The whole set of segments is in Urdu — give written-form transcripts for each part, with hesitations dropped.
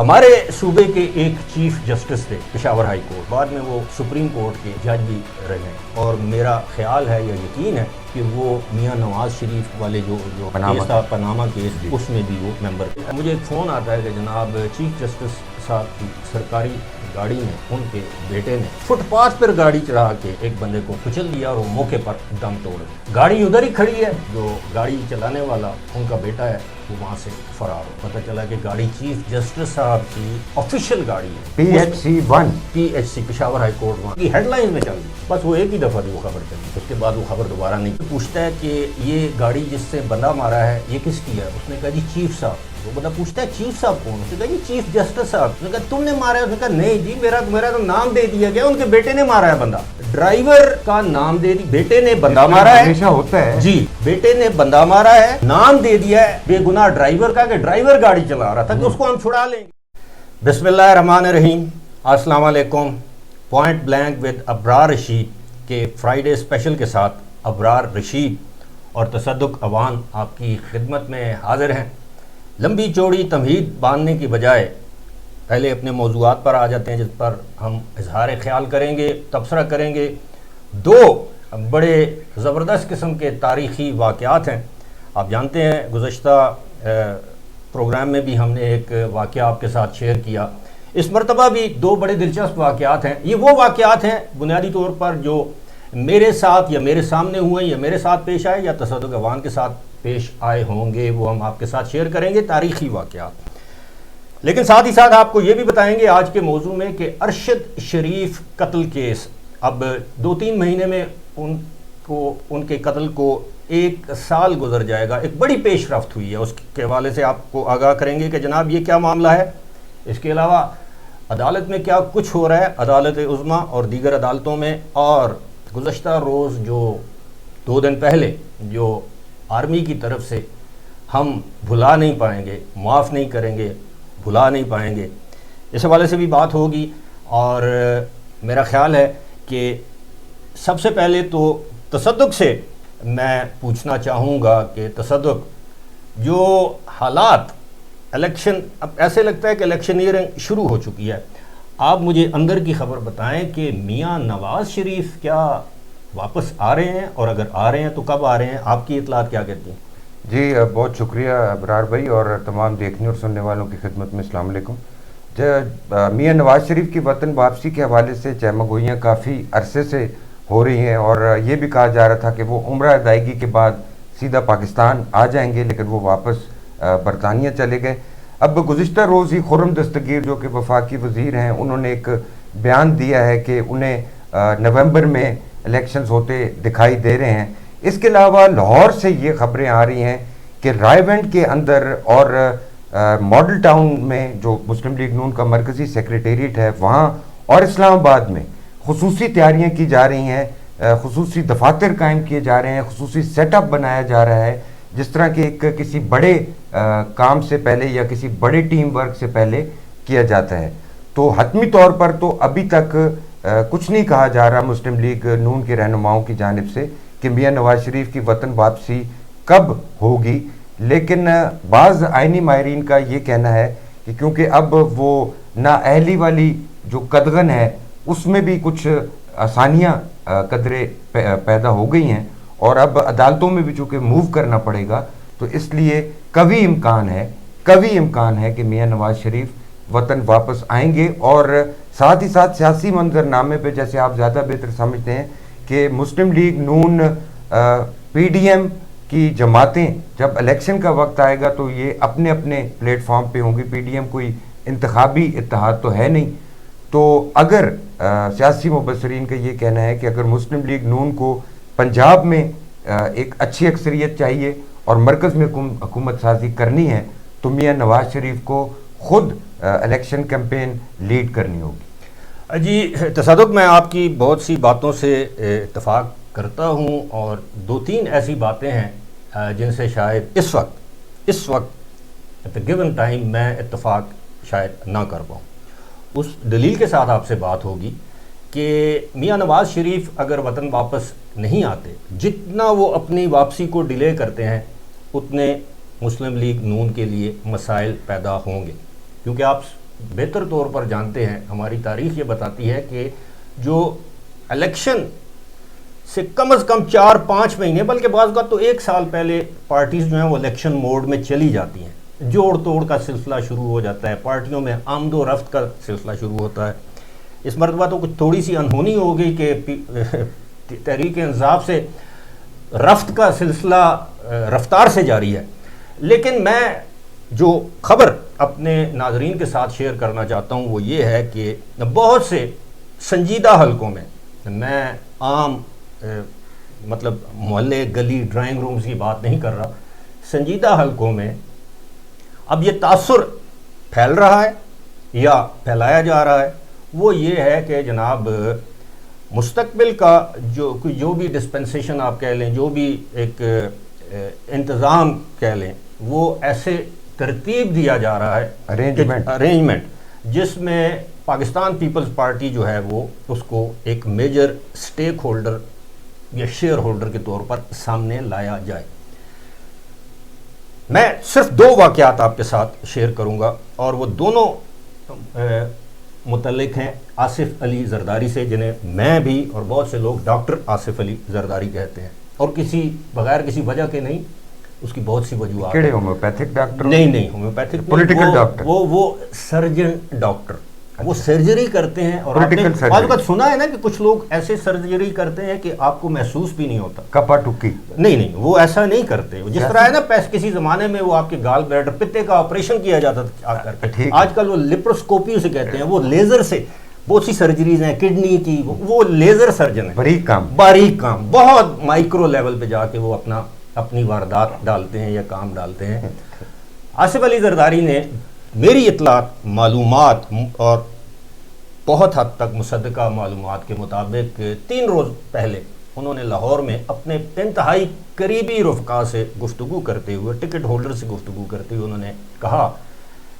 ہمارے صوبے کے ایک چیف جسٹس تھے پشاور ہائی کورٹ، بعد میں وہ سپریم کورٹ کے جج بھی رہے، اور میرا خیال ہے یا یقین ہے کہ وہ میاں نواز شریف والے جو کیس تھا، پاناما کیس، اس میں بھی وہ ممبر تھے۔ مجھے ایک فون آتا ہے کہ جناب چیف جسٹس صاحب کی سرکاری گاڑی میں ان کے بیٹے نے فٹ پاتھ پر گاڑی چڑھا کے ایک بندے کو کچل دیا اور وہ موقع پر دم توڑ دیا۔ گاڑی ادھر ہی کھڑی ہے، جو گاڑی چلانے والا ان کا بیٹا ہے وہ وہاں سے فرار ہو۔ پتہ چلا کہ گاڑی چیف جسٹس صاحب کی آفیشیل گاڑی ہے، PHC پشاور ہائی کورٹ، وہاں کی ہیڈ لائن میں چل گئی۔ بس وہ ایک ہی دفعہ وہ خبر چلی، اس کے بعد وہ خبر دوبارہ نہیں۔ پوچھتا ہے کہ یہ گاڑی جس سے بندہ مارا ہے یہ کس کی ہے؟ اس نے کہا جی چیف صاحب۔ وہ بندہ پوچھتا ہے چیف صاحب کون؟ اس نے کہا جی چیف جسٹس صاحب۔ اس نے کہا تم نے مارا ہے؟ اس نے کہا نہیں جی، میرا تو نام دے دیا گیا، ان کے بیٹے نے مارا ہے بندہ۔ ڈرائیور کا نام دے دی، بیٹے نے بندہ مارا ہے، ہمیشہ ہوتا ہے جی، بیٹے نے بندہ مارا ہے، نام دے دیا ہے بے گناہ ڈرائیور کا کہ ڈرائیور گاڑی چلا رہا تھا کہ اس کو ہم چھڑا لیں گے۔ بسم اللہ الرحمن الرحیم، السلام علیکم۔ پوائنٹ بلینک ود ابرار رشید کے فرائیڈے اسپیشل کے ساتھ ابرار رشید اور تصدق اوان آپ کی خدمت میں حاضر ہیں۔ لمبی چوڑی تمہید باندھنے کی بجائے پہلے اپنے موضوعات پر آ جاتے ہیں جس پر ہم اظہار خیال کریں گے، تبصرہ کریں گے۔ دو بڑے زبردست قسم کے تاریخی واقعات ہیں۔ آپ جانتے ہیں گزشتہ پروگرام میں بھی ہم نے ایک واقعہ آپ کے ساتھ شیئر کیا، اس مرتبہ بھی دو بڑے دلچسپ واقعات ہیں۔ یہ وہ واقعات ہیں بنیادی طور پر جو میرے ساتھ یا میرے سامنے ہوئے یا میرے ساتھ پیش آئے یا تصدق اوان کے ساتھ پیش آئے ہوں گے، وہ ہم آپ کے ساتھ شیئر کریں گے، تاریخی واقعات۔ لیکن ساتھ ہی ساتھ آپ کو یہ بھی بتائیں گے آج کے موضوع میں کہ ارشد شریف قتل کیس، اب 2-3 مہینے میں ان کے قتل کو 1 سال گزر جائے گا۔ ایک بڑی پیش رفت ہوئی ہے، اس کے حوالے سے آپ کو آگاہ کریں گے کہ جناب یہ کیا معاملہ ہے۔ اس کے علاوہ عدالت میں کیا کچھ ہو رہا ہے، عدالت عظمیٰ اور دیگر عدالتوں میں، اور گزشتہ روز جو 2 دن پہلے جو آرمی کی طرف سے ہم بھلا نہیں پائیں گے، معاف نہیں کریں گے، بھلا نہیں پائیں گے، اس حوالے سے بھی بات ہوگی۔ اور میرا خیال ہے کہ سب سے پہلے تو تصدق سے میں پوچھنا چاہوں گا کہ تصدق، جو حالات الیکشن، اب ایسے لگتا ہے کہ الیکشنیئرنگ شروع ہو چکی ہے، آپ مجھے اندر کی خبر بتائیں کہ میاں نواز شریف کیا واپس آ رہے ہیں، اور اگر آ رہے ہیں تو کب آ رہے ہیں؟ آپ کی اطلاعات کیا کہتی ہیں؟ جی بہت شکریہ ابرار بھائی، اور تمام دیکھنے اور سننے والوں کی خدمت میں السلام علیکم۔ میاں نواز شریف کی وطن واپسی کے حوالے سے چہمہ گوئیاں کافی عرصے سے ہو رہی ہیں، اور یہ بھی کہا جا رہا تھا کہ وہ عمرہ ادائیگی کے بعد سیدھا پاکستان آ جائیں گے، لیکن وہ واپس برطانیہ چلے گئے۔ اب گزشتہ روز ہی خرم دستگیر جو کہ وفاقی وزیر ہیں، انہوں نے ایک بیان دیا ہے کہ انہیں نومبر میں الیکشنز ہوتے دکھائی دے رہے ہیں۔ اس کے علاوہ لاہور سے یہ خبریں آ رہی ہیں کہ رائے ونڈ کے اندر اور ماڈل ٹاؤن میں جو مسلم لیگ نون کا مرکزی سیکریٹریٹ ہے وہاں، اور اسلام آباد میں خصوصی تیاریاں کی جا رہی ہیں، خصوصی دفاتر قائم کیے جا رہے ہیں، خصوصی سیٹ اپ بنایا جا رہا ہے، جس طرح کہ ایک کسی بڑے کام سے پہلے یا کسی بڑے ٹیم ورک سے پہلے کیا جاتا ہے۔ تو حتمی طور پر تو ابھی تک کچھ نہیں کہا جا رہا مسلم لیگ نون کے رہنماؤں کی جانب سے کہ میاں نواز شریف کی وطن واپسی کب ہوگی، لیکن بعض آئینی ماہرین کا یہ کہنا ہے کہ کیونکہ اب وہ نااہلی والی جو قدغن ہے اس میں بھی کچھ آسانیاں قدرے پیدا ہو گئی ہیں، اور اب عدالتوں میں بھی چونکہ موو کرنا پڑے گا، تو اس لیے کبھی امکان ہے کہ میاں نواز شریف وطن واپس آئیں گے۔ اور ساتھ ہی ساتھ سیاسی منظرنامے پہ، جیسے آپ زیادہ بہتر سمجھتے ہیں کہ مسلم لیگ نون، PDM کی جماعتیں جب الیکشن کا وقت آئے گا تو یہ اپنے اپنے پلیٹ فارم پہ ہوں گی۔ PDM کوئی انتخابی اتحاد تو ہے نہیں، تو اگر سیاسی مبصرین کا یہ کہنا ہے کہ اگر مسلم لیگ نون کو پنجاب میں ایک اچھی اکثریت چاہیے اور مرکز میں حکومت سازی کرنی ہے تو میاں نواز شریف کو خود الیکشن کیمپین لیڈ کرنی ہوگی۔ جی تصدق، میں آپ کی بہت سی باتوں سے اتفاق کرتا ہوں، اور 2-3 ایسی باتیں ہیں جن سے شاید اس وقت ایٹ دا گیون ٹائم میں اتفاق شاید نہ کر پاؤں۔ اس دلیل کے ساتھ آپ سے بات ہوگی کہ میاں نواز شریف اگر وطن واپس نہیں آتے، جتنا وہ اپنی واپسی کو ڈیلے کرتے ہیں اتنے مسلم لیگ نون کے لیے مسائل پیدا ہوں گے، کیونکہ آپ بہتر طور پر جانتے ہیں، ہماری تاریخ یہ بتاتی ہے کہ جو الیکشن سے کم از کم 4-5 مہینے بلکہ بعض کا تو 1 سال پہلے پارٹیز جو ہیں وہ الیکشن موڈ میں چلی جاتی ہیں، جوڑ توڑ کا سلسلہ شروع ہو جاتا ہے، پارٹیوں میں آمد و رفت کا سلسلہ شروع ہوتا ہے۔ اس مرتبہ تو کچھ تھوڑی سی انہونی ہو گئی کہ تحریک انصاف سے رفت کا سلسلہ رفتار سے جاری ہے، لیکن میں جو خبر اپنے ناظرین کے ساتھ شیئر کرنا چاہتا ہوں وہ یہ ہے کہ بہت سے سنجیدہ حلقوں میں عام مطلب محلے گلی ڈرائنگ رومز کی بات نہیں کر رہا، سنجیدہ حلقوں میں اب یہ تاثر پھیل رہا ہے یا پھیلایا جا رہا ہے، وہ یہ ہے کہ جناب مستقبل کا جو بھی ڈسپنسیشن آپ کہہ لیں، جو بھی ایک انتظام کہہ لیں، وہ ایسے ترتیب دیا جا رہا ہے، ارینجمنٹ جس میں پاکستان پیپلز پارٹی جو ہے وہ اس کو ایک میجر سٹیک ہولڈر یا شیئر ہولڈر کے طور پر سامنے لایا جائے۔ میں صرف 2 واقعات آپ کے ساتھ شیئر کروں گا اور وہ دونوں متعلق ہیں آصف علی زرداری سے، جنہیں میں بھی اور بہت سے لوگ ڈاکٹر آصف علی زرداری کہتے ہیں، اور بغیر کسی وجہ کے نہیں، اس کی بہت سی وجوہات۔ کیڑے ہومیوپیتھک ڈاکٹر؟ نہیں ہومیوپیتھک، پولیٹیکل ڈاکٹر، وہ سرجن ڈاکٹر، وہ سرجری کرتے ہیں، اور آپ نے بعض اوقات سنا ہے نا کہ کچھ لوگ ایسے سرجری کرتے ہیں کہ آپ کو محسوس بھی نہیں ہوتا، کپا ٹکی۔ نہیں، وہ ایسا نہیں کرتے، جس طرح ہے نا کسی زمانے میں وہ آپ کے گال بلیڈر پتے کا آپریشن کیا جاتا تھا، آج کل وہ لیپروسکوپی اسے کہتے ہیں، وہ لیزر سے بہت سی سرجریز ہیں، کڈنی کی، وہ لیزر سرجن ہے، باریک کام بہت مائکرو لیول پہ جا کے وہ اپنی واردات ڈالتے ہیں یا کام ڈالتے ہیں۔ آصف علی زرداری نے میری اطلاعات، معلومات اور بہت حد تک مصدقہ معلومات کے مطابق 3 روز پہلے انہوں نے لاہور میں اپنے انتہائی قریبی رفقا سے گفتگو کرتے ہوئے، ٹکٹ ہولڈر سے گفتگو کرتے ہوئے انہوں نے کہا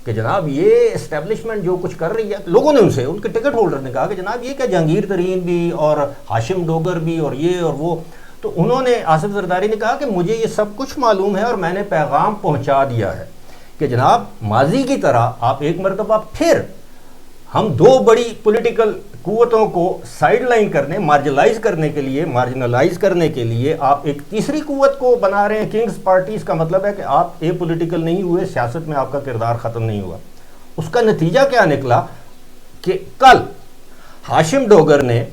کہ جناب یہ اسٹیبلشمنٹ جو کچھ کر رہی ہے، لوگوں نے ان کے ٹکٹ ہولڈر نے کہا کہ جناب یہ کیا جہانگیر ترین بھی اور ہاشم ڈوگر بھی اور یہ اور وہ، تو انہوں نے آصف زرداری نے کہا کہ مجھے یہ سب کچھ معلوم ہے اور میں نے پیغام پہنچا دیا ہے کہ جناب ماضی کی طرح آپ ایک مرتبہ پھر ہم 2 بڑی پولیٹیکل قوتوں کو سائیڈ لائن کرنے، مارجنلائز کرنے کے لیے آپ ایک تیسری قوت کو بنا رہے ہیں، کنگز پارٹی۔ اس کا مطلب ہے کہ آپ اے پولیٹیکل نہیں ہوئے، سیاست میں آپ کا کردار ختم نہیں ہوا۔ اس کا نتیجہ کیا نکلا کہ کل ہاشم ڈوگر نے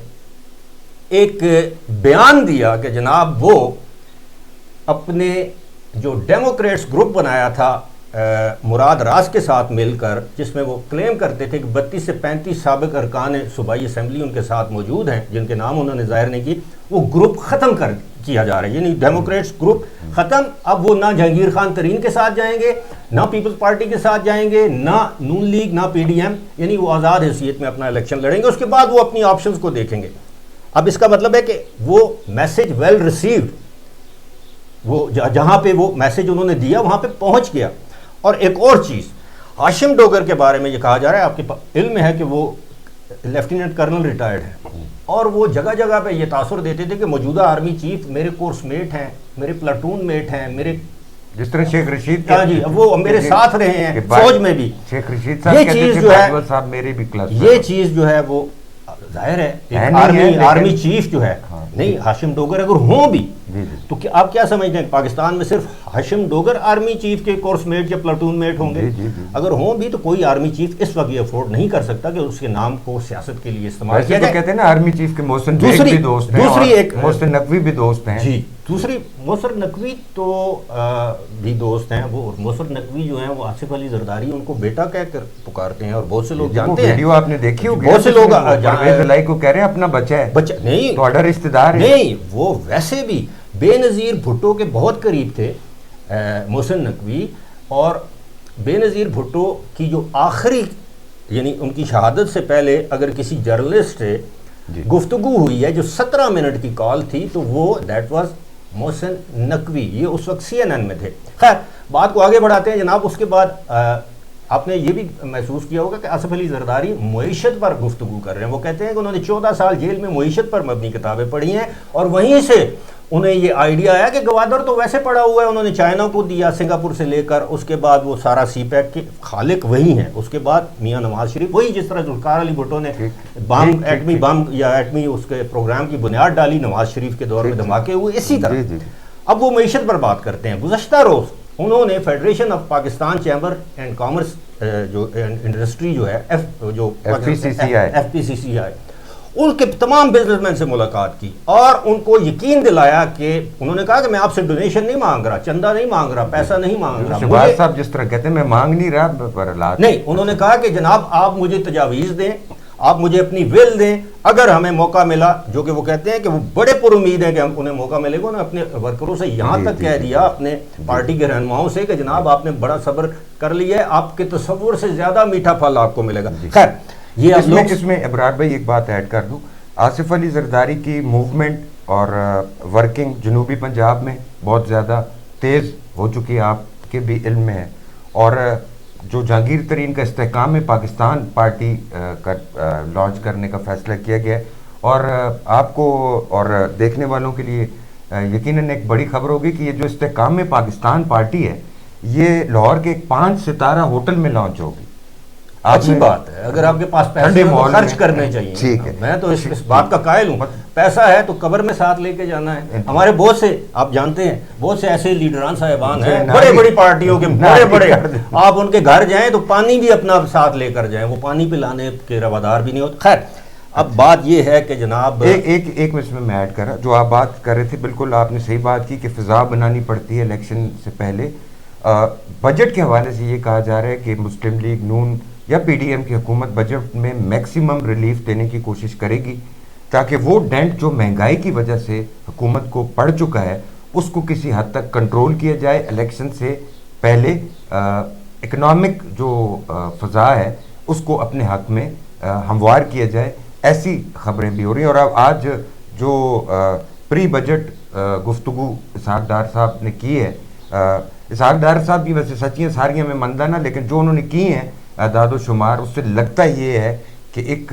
ایک بیان دیا کہ جناب وہ اپنے جو ڈیموکریٹس گروپ بنایا تھا مراد راز کے ساتھ مل کر، جس میں وہ کلیم کرتے تھے کہ 32 سے 35 سابق ارکان صوبائی اسمبلی ان کے ساتھ موجود ہیں، جن کے نام انہوں نے ظاہر نہیں کی، وہ گروپ ختم کیا جا رہا ہے، یعنی ڈیموکریٹس گروپ ختم۔ اب وہ نہ جہانگیر خان ترین کے ساتھ جائیں گے، نہ پیپلز پارٹی کے ساتھ جائیں گے، نہ نون لیگ، نہ پی ڈی ایم، یعنی وہ آزاد حیثیت میں اپنا الیکشن لڑیں گے، اس کے بعد وہ اپنی آپشنز کو دیکھیں گے۔ اب اس کا مطلب ہے کہ وہ میسج ویل ریسیوڈ، وہ جہاں پہ وہ میسج انہوں نے دیا وہاں پہ پہنچ گیا۔ اور ایک اور چیز، ہاشم ڈوگر کے بارے میں یہ کہا جا رہا ہے، آپ کے علم ہے کہ وہ لیفٹیننٹ کرنل ریٹائرڈ ہیں، اور وہ جگہ جگہ پہ یہ تاثر دیتے تھے کہ موجودہ آرمی چیف میرے کورس میٹ ہیں، میرے پلاٹون میٹ ہیں، میرے جس طرح شیخ رشید، جی وہ میرے ساتھ رہے ہیں فوج میں بھی۔ شیخ رشید صاحب کہتے تھے باجوہ صاحب میرے بھی کلاس، یہ چیز جو ہے وہ ظاہر ہے آرمی چیف جو ہے، نہیں ہاشم ڈوگر اگر ہوں بھی تو آپ کیا سمجھتے ہیں پاکستان میں صرف ہاشم ڈوگر آرمی چیف کے کورس میٹ یا پلاٹون میٹ ہوں گے؟ اگر ہوں بھی تو کوئی آرمی چیف اس وقت یہ افورڈ نہیں کر سکتا کہ اس کے نام کو سیاست کے لیے استعمال کیا جائے۔ کہتے ہیں نا آرمی چیف کے محسن بھی دوست ہیں، محسن نقوی بھی دوست ہیں۔ جی دوسری محسن نقوی تو بھی دوست ہیں، وہ محسن نقوی جو ہیں وہ آصف علی زرداری ان کو بیٹا کہہ کر پکارتے ہیں، اور بہت سے لوگ جانتے ہیں، ویڈیو آپ نے دیکھی ہوگی، بہت سے لوگ پرویز الہی کو کہہ رہے ہیں اپنا بچہ ہے، بچہ نہیں تو رشتہ رشتہ دار ہے۔ نہیں، وہ ویسے بھی بے نظیر بھٹو کے بہت قریب تھے محسن نقوی، اور بے نظیر بھٹو کی جو آخری یعنی ان کی شہادت سے پہلے اگر کسی جرنلسٹ سے گفتگو ہوئی ہے جو 17 منٹ کی کال تھی تو وہ دیٹ واز محسن نقوی، یہ اس وقت CNN میں تھے۔ خیر بات کو آگے بڑھاتے ہیں جناب۔ اس کے بعد آپ نے یہ بھی محسوس کیا ہوگا کہ آصف علی زرداری معیشت پر گفتگو کر رہے ہیں۔ وہ کہتے ہیں کہ انہوں نے 14 سال جیل میں معیشت پر مبنی کتابیں پڑھی ہیں، اور وہیں سے انہیں یہ آئیڈیا آیا کہ گوادر تو ویسے پڑا ہوا ہے، انہوں نے چائنا کو دیا سنگاپور سے لے کر، اس کے بعد وہ سارا سی پیک کے خالق وہی ہیں، اس کے بعد میاں نواز شریف وہی، جس طرح ذوالفقار علی بھٹو نے ایٹمی بم یا ایٹمی اس کے پروگرام کی بنیاد ڈالی، نواز شریف کے دور میں دھماکے ہوئے اسی طرح۔ اب وہ معیشت پر بات کرتے ہیں۔ گزشتہ روز انہوں نے federation of Pakistan chamber and commerce جو انڈسٹری جو ہے ایف پی سی سی آئی، ان کے تمام بزنس مین سے ملاقات کی اور ان کو یقین دلایا کہ انہوں نے کہا کہ میں آپ سے ڈونیشن نہیں مانگ رہا، چندہ نہیں مانگ رہا، پیسہ نہیں مانگ رہا، شہباز صاحب جس طرح کہتے ہیں میں مانگ نہیں رہا پر نہیں، انہوں نے کہا کہ جناب آپ مجھے تجاویز دیں، آپ مجھے اپنی ول دیں، اگر ہمیں موقع ملا، جو کہ وہ کہتے ہیں کہ وہ بڑے پر امید ہیں کہ انہیں موقع ملے گا، انہوں نے اپنے ورکروں سے یہاں تک کہہ دیا، اپنے پارٹی کے رہنماؤں سے کہ جناب آپ نے بڑا صبر کر لیا ہے، آپ کے تصور سے زیادہ میٹھا پھل آپ کو ملے گا۔ خیر یہ اس میں ابرار بھائی ایک بات ایڈ کر دوں، آصف علی زرداری کی موومنٹ اور ورکنگ جنوبی پنجاب میں بہت زیادہ تیز ہو چکی ہے، آپ کے بھی علم میں ہے، اور جو جہانگیر ترین کا استحکام پاکستان پارٹی لانچ کرنے کا فیصلہ کیا گیا ہے، اور آپ کو اور دیکھنے والوں کے لیے یقیناً ایک بڑی خبر ہوگی کہ یہ جو استحکام پاکستان پارٹی ہے یہ لاہور کے ایک 5 ستارہ ہوٹل میں لانچ ہوگی۔ اچھی بات ہے، اگر آپ کے پاس پیسے خرچ کرنے چاہیے، میں تو اس بات کا قائل ہوں، پیسہ ہے تو قبر میں ساتھ لے کے جانا ہے۔ ہمارے بہت سے آپ جانتے ہیں بہت سے ایسے لیڈران صاحبان ہیں بڑے بڑی پارٹیوں کے، بڑے آپ ان کے گھر جائیں تو پانی بھی اپنا ساتھ لے کر جائیں، وہ پانی پلانے کے روادار بھی نہیں ہوتے۔ خیر اب بات یہ ہے کہ جناب ایک اس میں ایڈ کر رہا، جو آپ بات کر رہے تھے بالکل آپ نے صحیح بات کی کہ فضا بنانی پڑتی ہے الیکشن سے پہلے۔ بجٹ کے حوالے سے یہ کہا جا رہا ہے کہ مسلم لیگ نون یا پی ڈی ایم کی حکومت بجٹ میں میکسیمم ریلیف دینے کی کوشش کرے گی تاکہ وہ ڈینٹ جو مہنگائی کی وجہ سے حکومت کو پڑ چکا ہے اس کو کسی حد تک کنٹرول کیا جائے، الیکشن سے پہلے اکنامک جو فضا ہے اس کو اپنے حق میں ہموار کیا جائے، ایسی خبریں بھی ہو رہی ہیں۔ اور اب آج جو پری بجٹ گفتگو اسحاق ڈار صاحب نے کی ہے، اسحاق ڈار صاحب کی ویسے سچیاں ساریاں میں مندہ نہ، لیکن جو انہوں نے کی ہیں اعداد و شمار، اس سے لگتا یہ ہے کہ ایک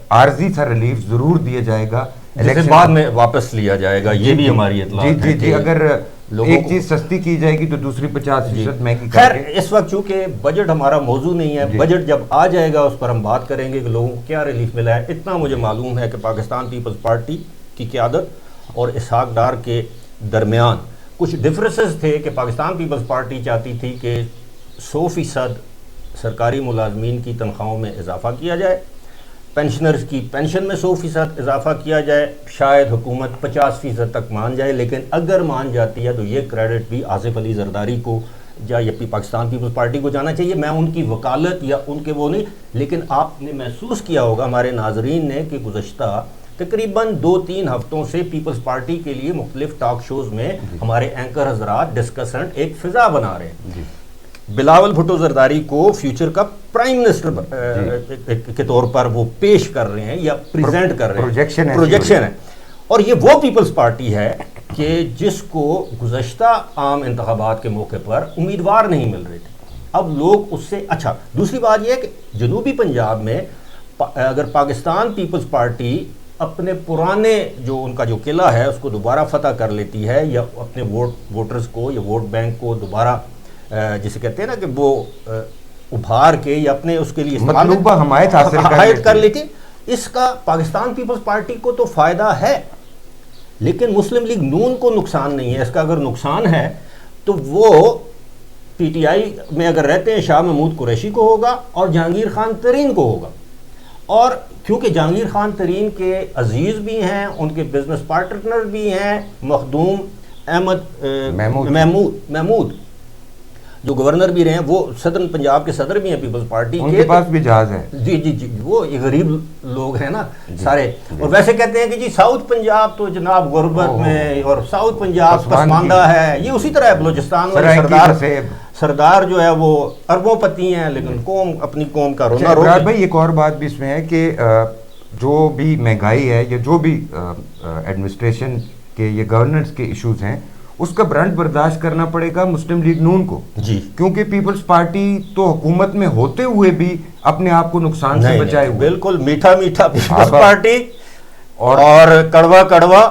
عارضی سا ریلیف ضرور دیا جائے گا، جسے بعد میں واپس لیا جائے گا، یہ بھی ہماری اطلاع ہے۔ جی اگر ایک چیز سستی کی جائے گی تو دوسری 50% مہنگی۔ خیر اس وقت چونکہ بجٹ ہمارا موضوع نہیں ہے، بجٹ جب آ جائے گا اس پر ہم بات کریں گے کہ لوگوں کو کیا ریلیف ملا ہے۔ اتنا مجھے معلوم ہے کہ پاکستان پیپلز پارٹی کی قیادت اور اسحاق ڈار کے درمیان کچھ ڈفرینسز تھے کہ پاکستان پیپلز پارٹی چاہتی تھی کہ 100% سرکاری ملازمین کی تنخواہوں میں اضافہ کیا جائے، پینشنرز کی پینشن میں 100% اضافہ کیا جائے، شاید حکومت 50% تک مان جائے، لیکن اگر مان جاتی ہے تو یہ کریڈٹ بھی آصف علی زرداری کو یا پاکستان پیپلز پارٹی کو جانا چاہیے۔ میں ان کی وکالت یا ان کے وہ نہیں، لیکن آپ نے محسوس کیا ہوگا ہمارے ناظرین نے کہ گزشتہ تقریباً 2-3 ہفتوں سے پیپلز پارٹی کے لیے مختلف ٹاک شوز میں ہمارے اینکر حضرات ڈسکسنٹ ایک فضا بنا رہے ہیں۔ بلاول بھٹو زرداری کو فیوچر کا پرائم منسٹر کے طور پر وہ پیش کر رہے ہیں یا پریزنٹ کر رہے ہیں، پروجیکشن ہے، اور یہ وہ پیپلز پارٹی ہے کہ جس کو گزشتہ عام انتخابات کے موقع پر امیدوار نہیں مل رہے تھے، اب لوگ اس سے اچھا۔ دوسری بات یہ ہے کہ جنوبی پنجاب میں اگر پاکستان پیپلز پارٹی اپنے پرانے جو ان کا جو قلعہ ہے اس کو دوبارہ فتح کر لیتی ہے، یا اپنے ووٹرز کو یا ووٹ بینک کو دوبارہ جسے کہتے ہیں نا کہ وہ ابھار کے یا اپنے اس کے لیے مطلوبہ حمایت حاصل کر لیتی، اس کا پاکستان پیپلز پارٹی کو تو فائدہ ہے، لیکن مسلم لیگ نون کو نقصان نہیں ہے۔ اس کا اگر نقصان ہے تو وہ پی ٹی آئی میں اگر رہتے ہیں شاہ محمود قریشی کو ہوگا اور جہانگیر خان ترین کو ہوگا، اور کیونکہ جہانگیر خان ترین کے عزیز بھی ہیں، ان کے بزنس پارٹنر بھی ہیں، مخدوم احمد محمود جو گورنر بھی رہے ہیں، وہ صدر پنجاب کے صدر بھی ہیں پیپلز پارٹی کے، ان کے پاس بھی جہاز ہے۔ جی وہ غریب لوگ ہیں نا سارے، اور ویسے کہتے ہیں کہ جی ساؤتھ پنجاب تو جناب غربت میں، اور ساؤتھ پنجاب پسماندہ ہے، یہ اسی طرح ہے بلوچستان میں سردار جو ہے وہ اربوں پتی ہیں، لیکن قوم اپنی قوم کا رونا رو۔ بھائی ایک اور بات بھی اس میں ہے کہ جو بھی مہنگائی ہے یا جو بھی ایڈمنسٹریشن کے یہ گورننس کے ایشوز ہیں اس کا برانڈ برداشت کرنا پڑے گا مسلم لیگ نون کو، جی، کیونکہ پیپلز پارٹی تو حکومت میں ہوتے ہوئے بھی اپنے آپ کو نقصان سے بچائے ہوئے، بالکل میٹھا پیپلز پارٹی اور کڑوا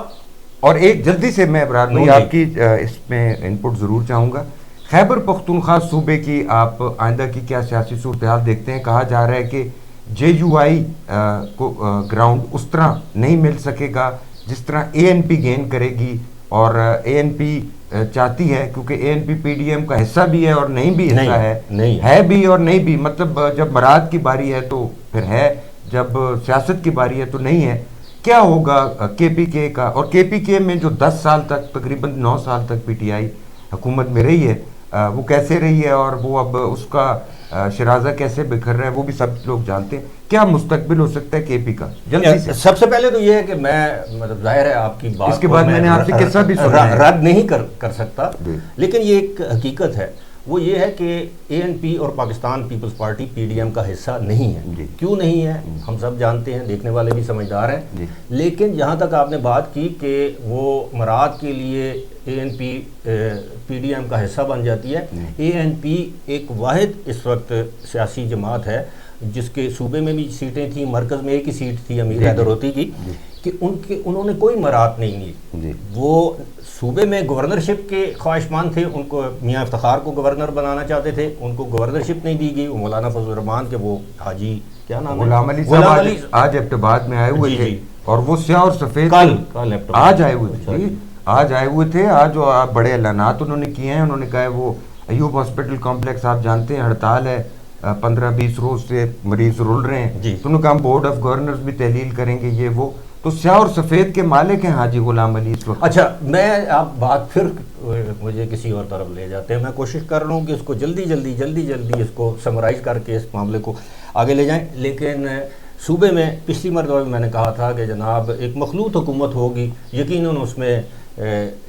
اور ایک جلدی سے میں ابرار بھائی آپ کی اس میں انپٹ ضرور چاہوں گا. خیبر پختونخوا صوبے کی آپ آئندہ کی کیا سیاسی صورتحال دیکھتے ہیں؟ کہا جا رہا ہے کہ جے یو آئی کو گراؤنڈ اس طرح نہیں مل سکے گا جس طرح اے این پی گین کرے گی, اور اے این پی چاہتی ہے, کیونکہ A N P P D M کا حصہ بھی ہے اور نہیں بھی حصہ ہے بھی اور نہیں بھی, مطلب جب مراد کی باری ہے تو پھر ہے, جب سیاست کی باری ہے تو نہیں ہے. کیا ہوگا کے پی کے کا؟ اور کے پی کے میں جو 10 سال تک تقریباً 9 سال تک پی ٹی آئی حکومت میں رہی ہے, وہ کیسے رہی ہے اور وہ اب اس کا شرازہ کیسے بکھر رہا ہے وہ بھی سب لوگ جانتے ہیں. کیا مستقبل ہو سکتا ہے کے پی کا؟ جلدی سے. سب سے پہلے تو یہ ہے کہ میں مطلب ظاہر ہے آپ کی بات اس کے بعد میں نے آپ سے قصہ بھی سنا ہے, رد نہیں کر سکتا, لیکن یہ ایک حقیقت ہے, وہ یہ ہے کہ اے این پی اور Pakistan Peoples Party P D M کا حصہ نہیں ہے. کیوں نہیں ہے ہم سب جانتے ہیں, دیکھنے والے بھی سمجھدار ہیں, لیکن جہاں تک آپ نے بات کی کہ وہ مراد کے لیے A N P P D M کا حصہ بن جاتی ہے, اے این پی ایک واحد اس وقت سیاسی جماعت ہے جس کے صوبے میں بھی سیٹیں تھیں, مرکز میں ایک ہی سیٹ تھی امیر حیدر ہوتی کی, کہ انہوں نے کوئی مراد نہیں لی. وہ صوبے میں گورنرشپ کے خواہشمند تھے, ان کو میاں افتخار کو گورنر بنانا چاہتے تھے, ان کو گورنرشپ نہیں دی گئی. وہ مولانا فضل الرحمان کے وہ حاجی کیا نام ہے, غلام علی صاحب آج ایبٹباد میں آئے ہوئے تھے, اور وہ سیاہ اور سفید آج آئے ہوئے تھے, آج بڑے اعلانات انہوں نے کیے ہیں. انہوں نے کہا ہے وہ ایوب ہاسپٹل کمپلیکس آپ جانتے ہیں ہڑتال ہے, 15-20 روز سے مریض رول رہے ہیں, تو انہوں نے کہا ہم بورڈ آف گورنرز بھی تحلیل کریں گے, یہ وہ. تو سیاہ اور سفید کے مالک ہیں حاجی غلام علی اس وقت. اچھا, میں آپ بات پھر مجھے کسی اور طرف لے جاتے ہیں. میں کوشش کر رہا ہوں کہ اس کو جلدی اس کو سمرائز کر کے اس معاملے کو آگے لے جائیں. لیکن صوبے میں پچھلی مرتبہ میں نے کہا تھا کہ جناب ایک مخلوط حکومت ہوگی, یقیناً اس میں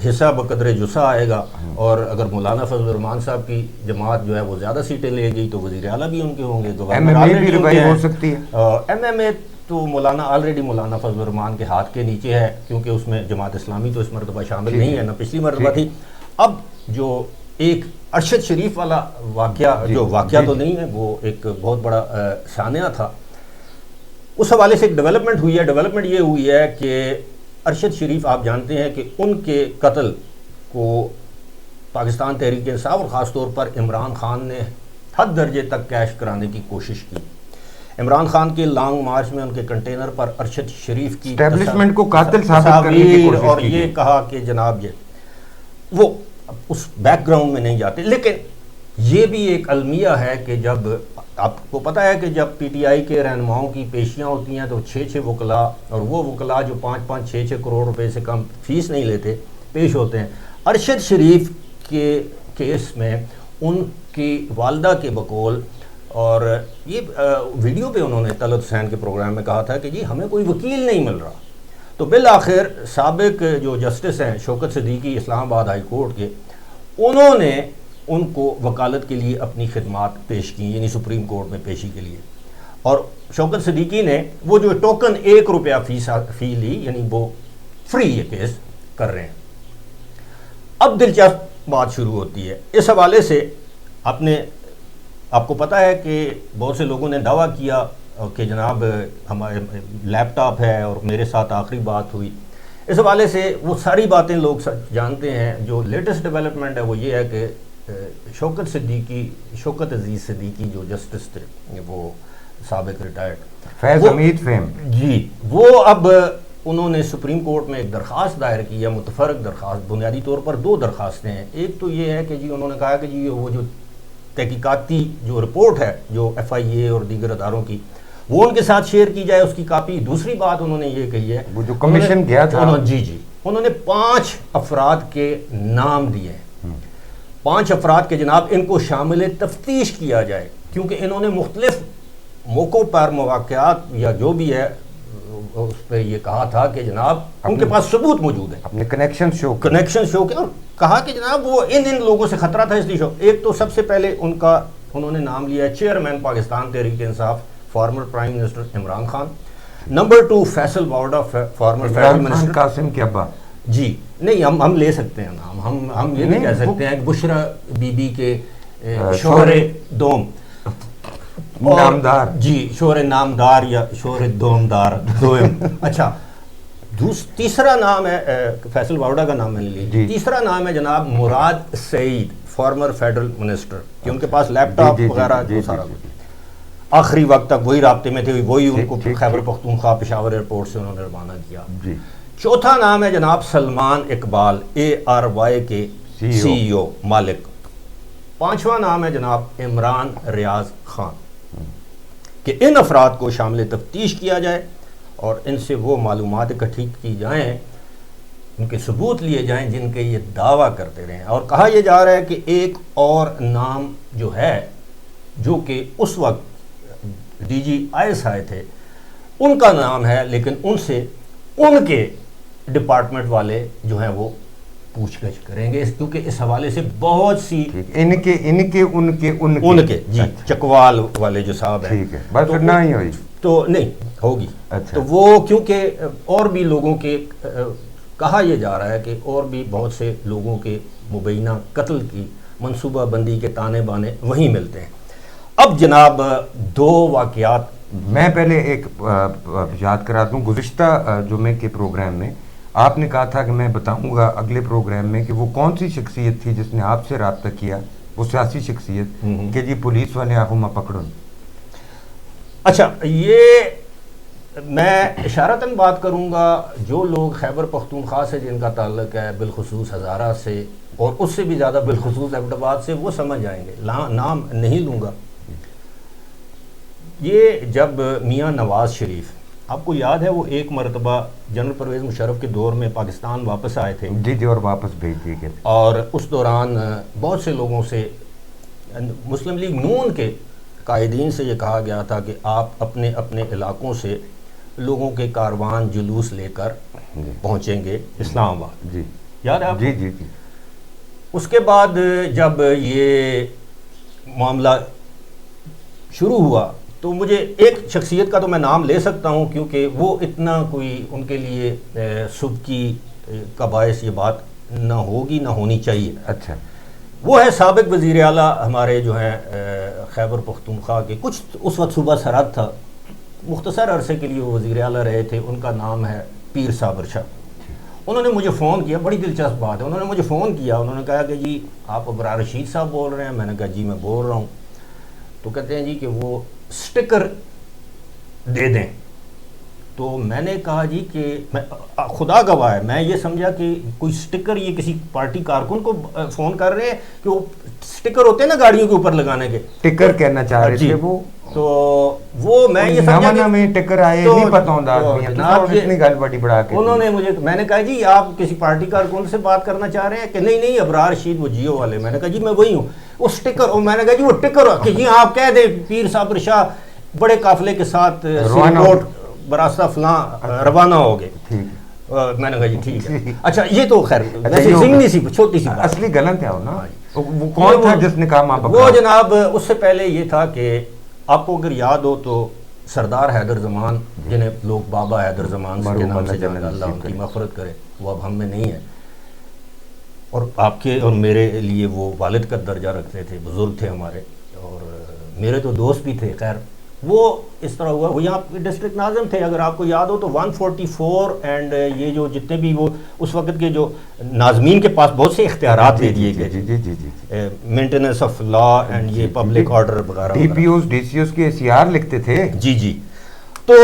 حصہ بقدر جسا آئے گا, اور اگر مولانا فضل الرحمان صاحب کی جماعت جو ہے وہ زیادہ سیٹیں لے گئی تو وزیر اعلیٰ بھی ان کے ہوں گے, گورنر بھی روائی ہو سکتی ہے. ایم ایم اے تو آلریڈی مولانا فضل الرحمان کے ہاتھ کے نیچے ہے, کیونکہ اس میں جماعت اسلامی تو اس مرتبہ شامل نہیں ہے, نہ پچھلی مرتبہ تھی. اب جو ایک ارشد شریف والا واقعہ, جو واقعہ تو نہیں ہے, وہ ایک بہت بڑا سانحہ تھا, اس حوالے سے ایک ڈیولپمنٹ ہوئی ہے. ڈیولپمنٹ یہ ہوئی ہے کہ ارشد شریف آپ جانتے ہیں کہ ان کے قتل کو پاکستان تحریک انصاف اور خاص طور پر عمران خان نے حد درجے تک کیش کرانے کی کوشش کی. عمران خان کے لانگ مارچ میں ان کے کنٹینر پر ارشد شریف کی اسٹیبلشمنٹ کو قاتل ثابت کرنے کی کوشش کی, اور یہ کہا کہ جناب یہ وہ اس بیک گراؤنڈ میں نہیں جاتے. لیکن یہ بھی ایک المیہ ہے کہ جب آپ کو پتہ ہے کہ جب پی ٹی آئی کے رہنماؤں کی پیشیاں ہوتی ہیں تو 6 وکلاء, اور وہ وکلاء جو 5-6 کروڑ روپے سے کم فیس نہیں لیتے, پیش ہوتے ہیں. ارشد شریف کے کیس میں ان کی والدہ کے بقول, اور یہ ویڈیو پہ انہوں نے طلعت حسین کے پروگرام میں کہا تھا کہ جی ہمیں کوئی وکیل نہیں مل رہا, تو بالآخر سابق جو جسٹس ہیں شوکت صدیقی اسلام آباد ہائی کورٹ کے, انہوں نے ان کو وکالت کے لیے اپنی خدمات پیش کی, یعنی سپریم کورٹ میں پیشی کے لیے. اور شوکت صدیقی نے وہ جو ٹوکن 1 روپیہ فی لی, یعنی وہ فری یہ کیس کر رہے ہیں. اب دلچسپ بات شروع ہوتی ہے اس حوالے سے. آپ کو پتہ ہے کہ بہت سے لوگوں نے دعویٰ کیا کہ جناب ہمارے لیپ ٹاپ ہے اور میرے ساتھ آخری بات ہوئی. اس حوالے سے وہ ساری باتیں لوگ جانتے ہیں. جو لیٹسٹ ڈیولپمنٹ ہے وہ یہ ہے کہ شوکت عزیز صدیقی جو جسٹس تھے, وہ سابق ریٹائرڈ فیض حمید فہم, جی, وہ اب انہوں نے سپریم کورٹ میں ایک درخواست دائر کی ہے, متفرق درخواست. بنیادی طور پر 2 درخواستیں ہیں. ایک تو یہ ہے کہ جی انہوں نے کہا کہ جی وہ جو تحقیقاتی جو رپورٹ ہے جو ایف آئی اے اور دیگر اداروں کی, وہ ان کے ساتھ شیئر کی جائے, اس کی کاپی. دوسری بات انہوں نے یہ کہی ہے, وہ جو کمیشن گیا تھا, جی انہوں نے 5 افراد کے نام دیے ہیں. 5 افراد کے جناب ان کو شامل تفتیش کیا جائے, کیونکہ انہوں نے مختلف موقعوں پر مواقعات یا جو بھی ہے اس پہ یہ کہا تھا کہ جناب ان کے پاس ثبوت موجود ہے, اپنے کنیکشن شو کے, اور کہا کہ جناب وہ ان لوگوں سے خطرہ تھا اس لیے شو. ایک تو سب سے پہلے انہوں نے نام لیا ہے chairman Pakistan Tehreek Insaf former prime minister Imran Khan. Number 2 Faisal باوڑا فارمر فیڈرل منسٹر. قاسم کے ابا, جی نہیں, ہم لے سکتے ہیں نام, ہم یہ نہیں کہہ سکتے ہیں. بشرا بی بی کے شوہر دوم نامدار, جی شوہر نامدار یا شوہر دومدار دوم. اچھا, تیسرا نام ہے فیصل واوڈا کا نام میں نے لیا. تیسرا نام ہے جناب مراد سعید, فارمر فیڈرل منسٹر, کہ ان کے پاس لیپ ٹاپ وغیرہ سارا کچھ, آخری وقت تک وہی رابطے میں تھے, وہی ان کو خیبر پختونخوا پشاور ایئرپورٹ سے انہوں نے روانہ کیا. چوتھا نام ہے جناب سلمان اقبال, ARY کے CEO مالک. پانچواں نام ہے جناب عمران ریاض خان, کہ ان افراد کو شامل تفتیش کیا جائے اور ان سے وہ معلومات اکٹھی کی جائیں, ان کے ثبوت لیے جائیں جن کے یہ دعویٰ کرتے رہے ہیں. اور کہا یہ جا رہا ہے کہ ایک اور نام جو ہے, جو کہ اس وقت DGIS آئے تھے, ان کا نام ہے, لیکن ان سے ان کے ڈپارٹمنٹ والے جو ہیں وہ پوچھ گچھ کریں گے, کیونکہ اس حوالے سے بہت سی ان کے جی چکوال والے جو صاحب ہیں, بس نہ ہی ہوئی تو نہیں ہوگی. تو وہ کیونکہ اور بھی لوگوں کے کہا یہ جا رہا ہے کہ اور بھی بہت سے لوگوں کے مبینہ قتل کی منصوبہ بندی کے تانے بانے وہیں ملتے ہیں. اب جناب دو واقعات میں پہلے ایک یاد کرا دوں. گزشتہ جمعے کے پروگرام میں آپ نے کہا تھا کہ میں بتاؤں گا اگلے پروگرام میں کہ وہ کون سی شخصیت تھی جس نے آپ سے رابطہ کیا, وہ سیاسی شخصیت, کہ جی پولیس والے آخو میں پکڑوں. اچھا, یہ میں اشارتاً بات کروں گا, جو لوگ خیبر پختونخوا سے جن کا تعلق ہے, بالخصوص ہزارہ سے اور اس سے بھی زیادہ بالخصوص ایبٹ آباد سے, وہ سمجھ جائیں گے. نام نہیں لوں گا. یہ جب میاں نواز شریف, آپ کو یاد ہے وہ ایک مرتبہ جنرل پرویز مشرف کے دور میں پاکستان واپس آئے تھے, جی اور واپس بھیج دیے گئے, اور اس دوران بہت سے لوگوں سے, مسلم لیگ نون کے قائدین سے یہ کہا گیا تھا کہ آپ اپنے اپنے علاقوں سے لوگوں کے کاروان جلوس لے کر پہنچیں گے اسلام آباد. جی یاد ہے آپ؟ جی جی جی. اس کے بعد جب یہ معاملہ شروع ہوا تو مجھے ایک شخصیت کا تو میں نام لے سکتا ہوں, کیونکہ وہ اتنا کوئی ان کے لیے سبکی کا باعث یہ بات نہ ہوگی نہ ہونی چاہیے. اچھا, وہ ہے سابق وزیر اعلیٰ ہمارے جو ہیں خیبر پختونخوا کے, کچھ اس وقت صوبہ سرحد تھا, مختصر عرصے کے لیے وہ وزیر اعلیٰ رہے تھے. ان کا نام ہے پیر صابر شاہ. انہوں نے مجھے فون کیا, بڑی دلچسپ بات ہے, انہوں نے مجھے فون کیا, انہوں نے کہا کہ جی آپ ابرار رشید صاحب بول رہے ہیں. میں نے کہا جی میں بول رہا ہوں. تو کہتے ہیں جی کہ وہ سٹکر دے دیں. تو میں نے کہا جی کہ خدا گواہ ہے, میں یہ سمجھا کہ کوئی سٹکر یہ کسی پارٹی کارکن کو فون کر رہے ہیں, کہ وہ سٹکر ہوتے ہیں نا گاڑیوں کے اوپر لگانے کے, ٹکر کہنا چاہ رہے تھے وہ. تو وہ میں یہ سمجھا کہ میں ٹکر آئے نہیں پتہ ہوندا اتنی گل بڑی بڑھا کے انہوں نے مجھے, میں نے کہا جی آپ کسی پارٹی کارکن سے بات کرنا چاہ رہے ہیں, کہ نہیں ابرار رشید وہ جیو والے. میں نے کہا جی میں وہی ہوں. وہ سٹکر, اور میں نے کہا جی وہ ٹکر, کہ جی آپ کہہ دیں پیر صابر شاہ بڑے قافلے کے ساتھ سیلکوٹ براستہ فلاں روانہ ہو گئے. میں نے کہا جی ٹھیک ہے. اچھا یہ تو خیر ضمنی سی چھوٹی سی بات. اصلی غلط ہے نا. وہ کون تھا جس نے کہا وہ جناب اس سے پہلے یہ تھا کہ آپ کو اگر یاد ہو تو سردار حیدر زمان, جنہیں لوگ بابا حیدر زمان کے نام سے جانا, اللہ ان کی مغفرت کرے, وہ اب ہم میں نہیں ہے, اور آپ کے اور میرے لیے وہ والد کا درجہ رکھتے تھے, بزرگ تھے ہمارے, اور میرے تو دوست بھی تھے. خیر وہ اس طرح ہوا, وہ یہاں ڈسٹرکٹ ناظم تھے اگر آپ کو یاد ہو تو 144, اینڈ یہ جو جتنے بھی وہ اس وقت کے جو ناظمین کے پاس بہت سے اختیارات دے دیے گئے, مینٹیننس آف لا اینڈ یہ پبلک آرڈر وغیرہ, D P Os D C Os کے SCR لکھتے تھے. جی جی. تو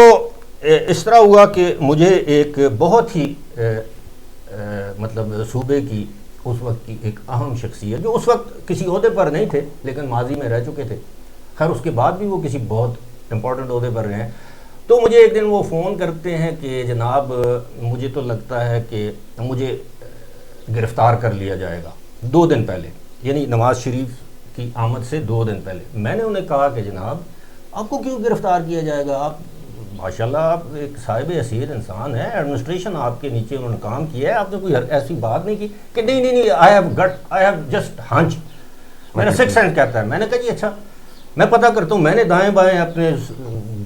اس طرح ہوا کہ مجھے ایک بہت ہی مطلب صوبے کی اس وقت کی ایک اہم شخصیت, جو اس وقت کسی عہدے پر نہیں تھے لیکن ماضی میں رہ چکے تھے, خیر اس کے بعد بھی وہ کسی بہت امپورٹنٹ عہدے پر رہے ہیں, تو مجھے ایک دن وہ فون کرتے ہیں کہ جناب مجھے تو لگتا ہے کہ مجھے گرفتار کر لیا جائے گا 2 دن پہلے, یعنی نواز شریف کی آمد سے 2 دن پہلے. میں نے انہیں کہا کہ جناب آپ کو کیوں گرفتار کیا جائے گا, آپ ماشاءاللہ آپ ایک صاحب حیثیت انسان ہیں, ایڈمنسٹریشن آپ کے نیچے انہوں نے کام کیا ہے, آپ نے کوئی ایسی بات نہیں کی کہ نہیں آئی ہیو جسٹ ہنچ, میرا سکس سینس کہتا ہے. میں نے کہا جی اچھا میں پتہ کرتا ہوں. میں نے دائیں بائیں اپنے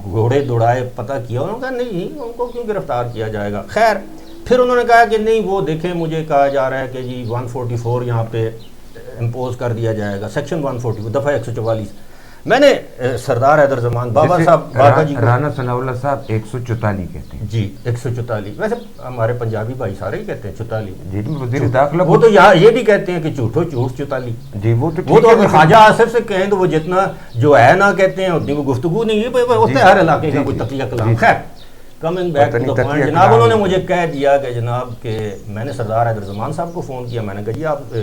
گھوڑے دوڑائے, پتہ کیا, انہوں نے کہا نہیں ان کو کیوں گرفتار کیا جائے گا. خیر پھر انہوں نے کہا کہ نہیں وہ دیکھیں مجھے کہا جا رہا ہے کہ جی 144 یہاں پہ امپوز کر دیا جائے گا, سیکشن 144 دفعہ 144. میں نے سردار حیدر زمان بابا جیسے صاحب باغا جی رانا ثناءاللہ صاحب 144 کہتے ہیں جی 144، ویسے ہمارے پنجابی بھائی سارے ہی کہتے ہیں 44. جی وزیر داخلہ وہ تو یہاں یہ بھی کہتے ہیں کہ جھوٹو جھوٹ 44. جی وہ وہ تو اگر خواجہ آصف سے کہیں تو وہ جتنا جو ہے نہ کہتے ہیں اتنی وہ گفتگو نہیں ہے، ہوتا ہے ہر علاقے کا کوئی تقیہ کلام. خیر coming back to the point, جناب انہوں نے مجھے کہہ دیا کہ جناب کہ میں نے سردار حیدر زمان صاحب کو فون کیا، میں نے کہا جی آپ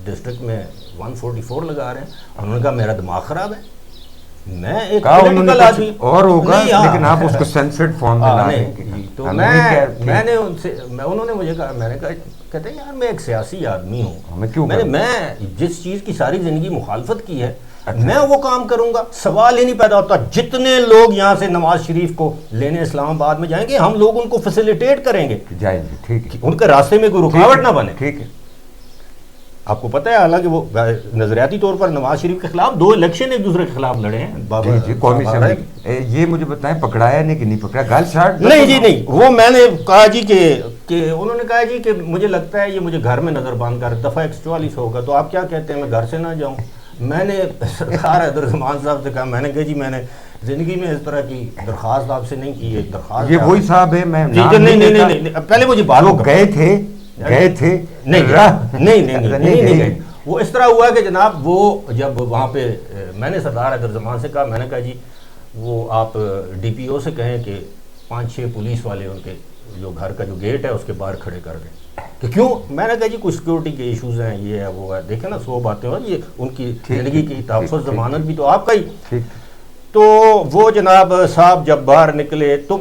ڈسٹرکٹ میں 144 لگا رہے ہیں. انہوں نے کہا میرا دماغ خراب ہے، میں ایک پولیٹیکل آدمی اور ہوگا لیکن آپ اس کو سینسرڈ فارم میں لا دیں گے. تو میں نے ان سے انہوں نے مجھے کہا، میں نے کہا کہتے ہیں یار میں ایک سیاسی آدمی ہوں، میں جس چیز کی ساری زندگی مخالفت کی ہے میں وہ کام کروں گا. سوال ہی نہیں پیدا ہوتا. جتنے لوگ یہاں سے نواز شریف کو لینے اسلام آباد میں جائیں گے ہم لوگ ان کو فیسیلیٹیٹ کریں گے، جائیں گے، ٹھیک ہے، ان کے راستے میں کوئی رکاوٹ نہ بنے. ٹھیک ہے. آپ کو پتہ ہے حالانکہ وہ نظریاتی طور پر نواز شریف کے خلاف 2 الیکشن ایک دوسرے کے خلاف لڑے ہیں. جی قومی اسمبلی یہ مجھے بتائیں پکڑایا نہیں کہ نہیں پکڑا گال شاٹ؟ نہیں جی نہیں، وہ میں نے کہا جی کہ انہوں نے کہا جی کہ مجھے لگتا ہے یہ مجھے گھر میں نظر بند کر دفعہ 144 ہوگا تو آپ کیا کہتے ہیں میں گھر سے نہ جاؤں. میں نے سردار حیدر زمان صاحب سے کہا، میں نے کہا جی میں نے زندگی میں اس طرح کی درخواست آپ سے نہیں کی ہے. درخواست یہ وہی صاحب ہے، میں نہیں پہلے مجھے وہ گئے تھے نہیں وہ اس طرح ہوا کہ جناب وہ جب وہاں پہ میں نے سردار حیدر زمان سے کہا، میں نے کہا جی وہ آپ ڈی پی او سے کہیں کہ 5-6 پولیس والے ان کے جو گھر کا جو گیٹ ہے اس کے باہر کھڑے کر دیں. کہ کیوں؟ میں نے کہا جی کچھ سیکورٹی کے ایشوز ہیں، یہ ہے وہ ہے. دیکھیں نا 100 باتیں ہیں، یہ ان کی زندگی کی تحفظ ضمانت بھی تو آپ کا ہی. تو وہ جناب صاحب جب باہر نکلے تو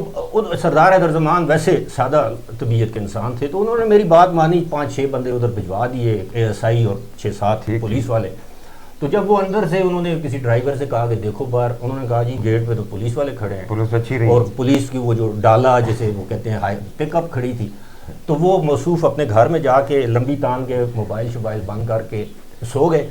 سردار حیدر زمان ویسے سادہ طبیعت کے انسان تھے، تو انہوں نے میری بات مانی. 5-6 بندے ادھر بھجوا دیے، ASI اور 6-7 پولیس والے. تو جب وہ اندر سے انہوں نے کسی ڈرائیور سے کہا کہ دیکھو باہر، انہوں نے کہا جی گیٹ پہ تو پولیس والے کھڑے ہیں، پولیس اچھی رہی، اور پولیس کی وہ جو ڈالا جسے وہ کہتے ہیں پک اپ کھڑی تھی. تو وہ موصوف اپنے گھر میں جا کے لمبی تان کے موبائل شوبائل بند کر کے سو گئے،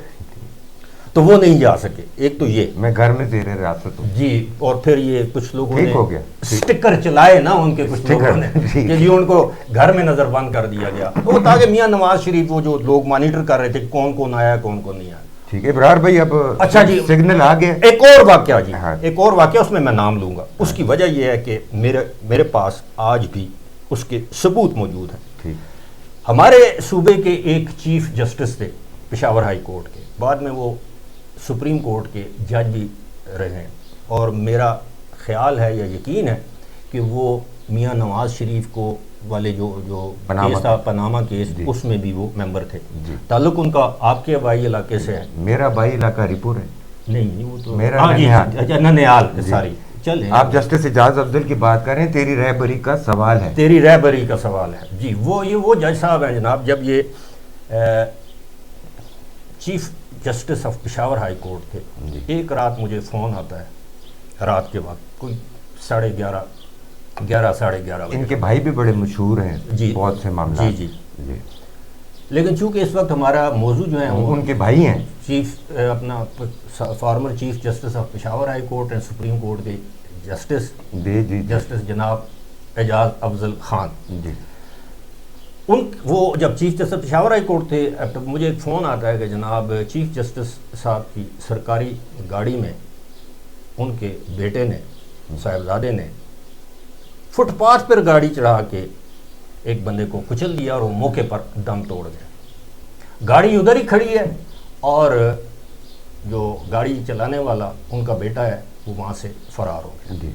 تو وہ نہیں جا سکے. ایک تو یہ میں گھر میں زیر ریاست ہوں جی، اور پھر یہ کچھ لوگوں نے ہو گیا سٹکر چلائے نا ان کے کچھ لوگوں نے کہ جی ان کو گھر میں نظر بند کر دیا گیا. تو تاکہ میاں نواز شریف وہ جو لوگ مانیٹر کر رہے تھے کون کون آیا کون کون نہیں آیا. ٹھیک ہے ابرار بھائی، اب اچھا جی سگنل آ گیا. ایک اور واقعہ جی، ایک اور واقعہ اس میں نام لوں گا. اس کی وجہ یہ ہے کہ میرے پاس آج بھی اس کے ثبوت موجود ہیں. ہمارے صوبے کے ایک چیف جسٹس تھے پشاور ہائی کورٹ کے، بعد میں وہ سپریم کورٹ کے جج بھی رہے ہیں، اور میرا خیال ہے یا یقین ہے کہ وہ میاں نواز شریف کو والے جو کیس تھا پاناما کیس، اس میں بھی وہ ممبر تھے. تعلق ان کا آپ کے آبائی علاقے سے ہے. میرا آبائی علاقہ ریپور ہے. نہیں وہ تو میرا ننیال. ساری چلیں آپ جسٹس اعجاز افضل کی بات کریں، تیری رہبری کا سوال ہے. تیری رہبری کا سوال ہے جی. وہ جج صاحب ہیں جناب. جب یہ chief justice of Peshawar high court تھے، ایک رات مجھے فون آتا ہے رات کے وقت، کوئی 11:30 ساڑھے 11 بجے. ان کے بھائی بھی بڑے مشہور ہیں جی بہت سے معاملات. جی لیکن چونکہ اس وقت ہمارا موضوع جو ہے ان کے بھائی ہیں چیف اپنا farmer chief justice of Peshawar high court and supreme court کے جسٹس جناب اعجاز افضل خان. جی وہ جب chief justice Peshawar high court تھے، مجھے ایک فون آتا ہے کہ جناب چیف جسٹس صاحب کی سرکاری گاڑی میں ان کے بیٹے نے، صاحبزادے نے، فٹ پاتھ پر گاڑی چڑھا کے ایک بندے کو کچل دیا اور وہ موقع پر دم توڑ گیا. گاڑی ادھر ہی کھڑی ہے اور جو گاڑی چلانے والا ان کا بیٹا ہے وہ وہاں سے فرار ہو گیا. جی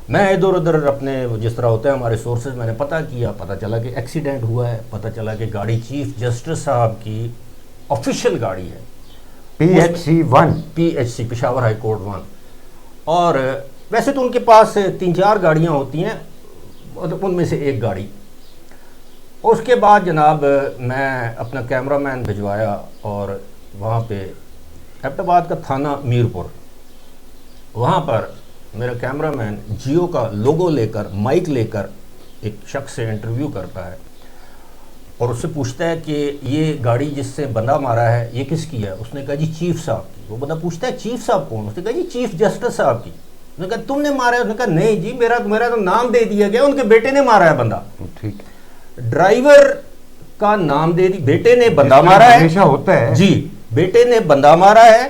میں ادھر ادھر اپنے جس طرح ہوتا ہے ہمارے سورسز میں نے پتہ کیا، پتہ چلا کہ ایکسیڈنٹ ہوا ہے. پتہ چلا کہ گاڑی چیف جسٹس صاحب کی آفیشیل گاڑی ہے، PHC پشاور ہائی کورٹ 1. اور ویسے تو ان کے پاس 3-4 گاڑیاں ہوتی ہیں، ان میں سے ایک گاڑی. اور اس کے بعد جناب میں اپنا کیمرہ مین بھجوایا اور وہاں پہ ایبٹ آباد کا تھانہ میرپور، وہاں پر میرا کیمرہ مین جیو کا لوگو لے کر، مائک لے کر ایک شخص سے انٹرویو کرتا ہے اور اس سے پوچھتا ہے کہ یہ گاڑی جس سے بندہ مارا ہے یہ کس کی ہے؟ اس نے کہا جی چیف صاحب کی. وہ بندہ پوچھتا ہے چیف صاحب کون؟ اس نے کہا جی چیف جسٹس صاحب کی. اس نے کہا تم نے مارا ہے؟ اس نے کہا نہیں جی میرا تو نام دے دیا گیا، ان کے بیٹے نے مارا ہے بندہ. ٹھیک، ڈرائیور کا نام دے دی، بیٹے نے بندہ مارا ہے. ہمیشہ ہوتا ہے جی، بیٹے نے بندہ مارا ہے،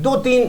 2-3